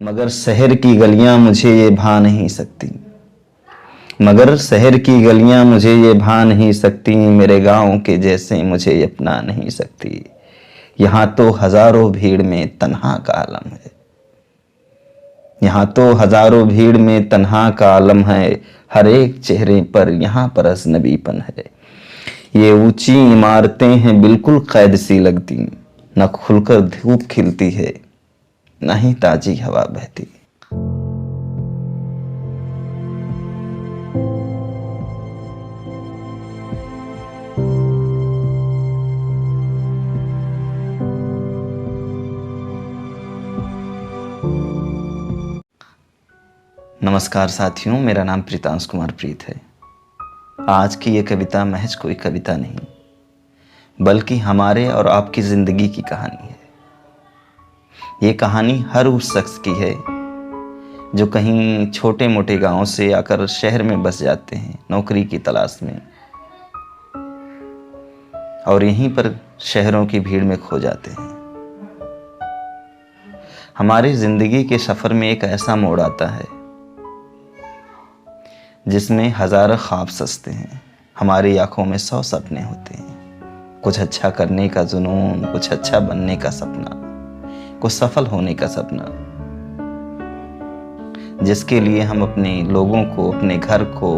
मगर शहर की गलियां मुझे ये भा नहीं सकती। मगर शहर की गलियां मुझे ये भा नहीं सकती। मेरे गांव के जैसे मुझे अपना नहीं सकती। यहाँ तो हजारों भीड़ में तन्हा का आलम है। यहाँ तो हजारों भीड़ में तन्हा का आलम है। हर एक चेहरे पर यहाँ पर अजनबीपन है। ये ऊंची इमारतें हैं बिल्कुल कैद सी लगती। न खुलकर धूप खिलती है, न ही ताजी हवा बहती। नमस्कार साथियों, मेरा नाम प्रीतांश कुमार प्रीत है। आज की ये कविता महज कोई कविता नहीं, बल्कि हमारे और आपकी ज़िंदगी की कहानी है। ये कहानी हर उस शख्स की है जो कहीं छोटे मोटे गांव से आकर शहर में बस जाते हैं नौकरी की तलाश में, और यहीं पर शहरों की भीड़ में खो जाते हैं। हमारी ज़िंदगी के सफ़र में एक ऐसा मोड़ आता है जिसमें हज़ारों ख्वाब सजते हैं। हमारी आंखों में 100 सपने होते हैं। कुछ अच्छा करने का जुनून, कुछ अच्छा बनने का सपना, कुछ सफल होने का सपना, जिसके लिए हम अपने लोगों को, अपने घर को,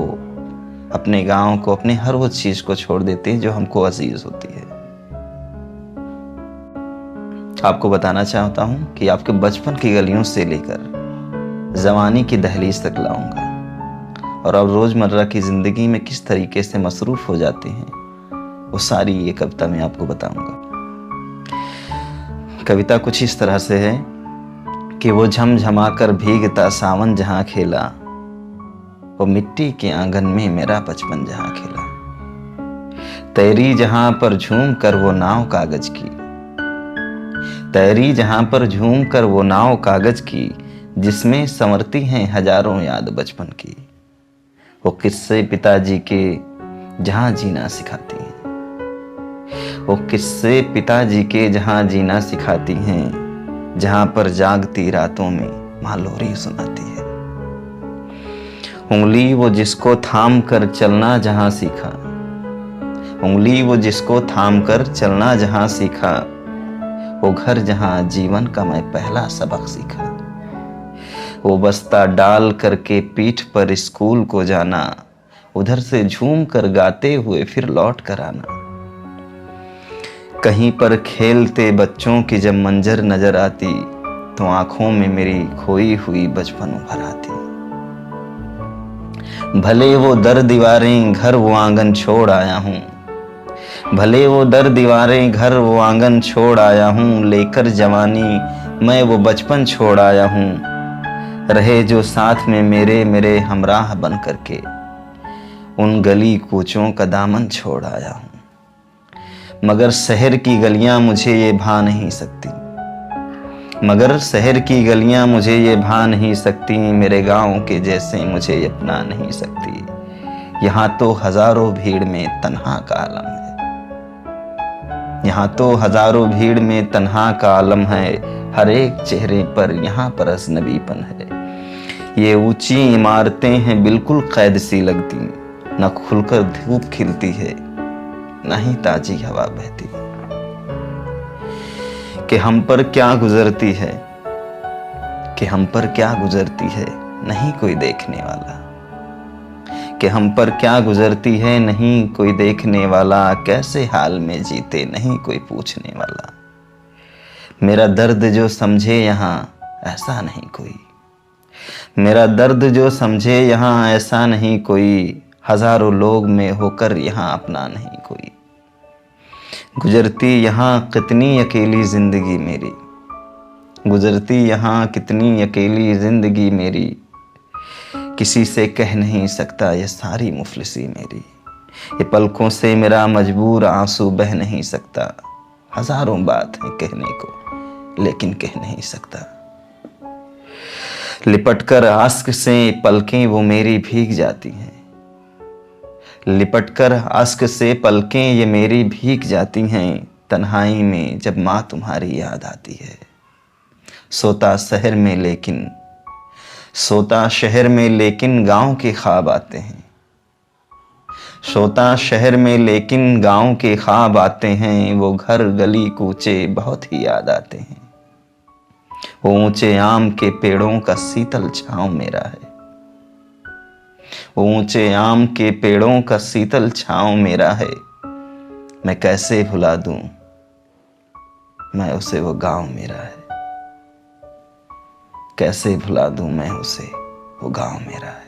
अपने गांव को, अपने हर वो चीज़ को छोड़ देते हैं जो हमको अजीज होती है। आपको बताना चाहता हूँ कि आपके बचपन की गलियों से लेकर जवानी की दहलीज तक लाऊंगा, और अब रोज़मर्रा की ज़िंदगी में किस तरीके से मसरूफ़ हो जाते हैं वो सारी ये कविता मैं आपको बताऊंगा। कविता कुछ इस तरह से है कि वो झमझमा कर भीगता सावन जहाँ खेला, वो मिट्टी के आंगन में मेरा बचपन जहाँ खेला। तैरी जहाँ पर झूम कर वो नाव कागज की, तैरी जहाँ पर झूम कर वो नाव कागज की, जिसमें संवरती हैं हजारों याद बचपन की। वो किस्से पिताजी के जहाँ जीना सिखाती हैं। वो किस्से पिताजी के जहाँ जीना सिखाती हैं, जहाँ पर जागती रातों में माँ लोरी सुनाती है। उंगली वो जिसको थाम कर चलना जहाँ सीखा, उंगली वो जिसको थाम कर चलना जहाँ सीखा, वो घर जहाँ जीवन का मैं पहला सबक सीखा। वो बस्ता डाल करके पीठ पर स्कूल को जाना, उधर से झूम कर गाते हुए फिर लौट कर आना। कहीं पर खेलते बच्चों की जब मंजर नजर आती, तो आंखों में मेरी खोई हुई बचपन उभर आती। भले वो दर दीवारें घर वो आंगन छोड़ आया हूँ, भले वो दर दीवारें घर वो आंगन छोड़ आया हूँ, लेकर जवानी मैं वो बचपन छोड़ आया हूँ। रहे जो साथ में मेरे हमराह बन करके, उन गली कूचों का दामन छोड़ आया हूँ। मगर शहर की गलियां मुझे ये भा नहीं सकती। मगर शहर की गलियां मुझे ये भा नहीं सकती। मेरे गांव के जैसे मुझे अपना नहीं सकती। यहाँ तो हजारों भीड़ में तन्हा का आलम है। यहाँ तो हजारों भीड़ में तन्हा का आलम है। हर एक चेहरे पर यहाँ पर अजनबीपन है। ये ऊंची इमारतें हैं बिल्कुल कैद सी लगती। न खुलकर धूप खिलती है, न ही ताजी हवा बहती। कि हम पर क्या गुजरती है, कि हम पर क्या गुजरती है, नहीं कोई देखने वाला। कि हम पर क्या गुजरती है, नहीं कोई देखने वाला। कैसे हाल में जीते, नहीं कोई पूछने वाला। मेरा दर्द जो समझे यहाँ ऐसा नहीं कोई, मेरा दर्द जो समझे यहाँ ऐसा नहीं कोई। हजारों लोग में होकर यहाँ अपना नहीं कोई। गुजरती यहाँ कितनी अकेली जिंदगी मेरी, गुजरती यहाँ कितनी अकेली जिंदगी मेरी। किसी से कह नहीं सकता ये सारी मुफलिसी मेरी। ये पलकों से मेरा मजबूर आंसू बह नहीं सकता। हजारों बात है कहने को, लेकिन कह नहीं सकता। लिपटकर आस्क से पलकें वो मेरी भीग जाती हैं। लिपटकर आस्क से पलकें ये मेरी भीग जाती हैं। तन्हाई में जब माँ तुम्हारी याद आती है, सोता शहर में लेकिन सोता शहर में लेकिन गांव के ख्वाब आते हैं। सोता शहर में लेकिन गांव के ख्वाब आते हैं। वो घर गली कूचे बहुत ही याद आते हैं। वो ऊंचे आम के पेड़ों का शीतल छांव मेरा है। वो ऊंचे आम के पेड़ों का शीतल छांव मेरा है। मैं कैसे भुला दूं मैं उसे, वो गांव मेरा है। कैसे भुला दूं मैं उसे, वो गांव मेरा है।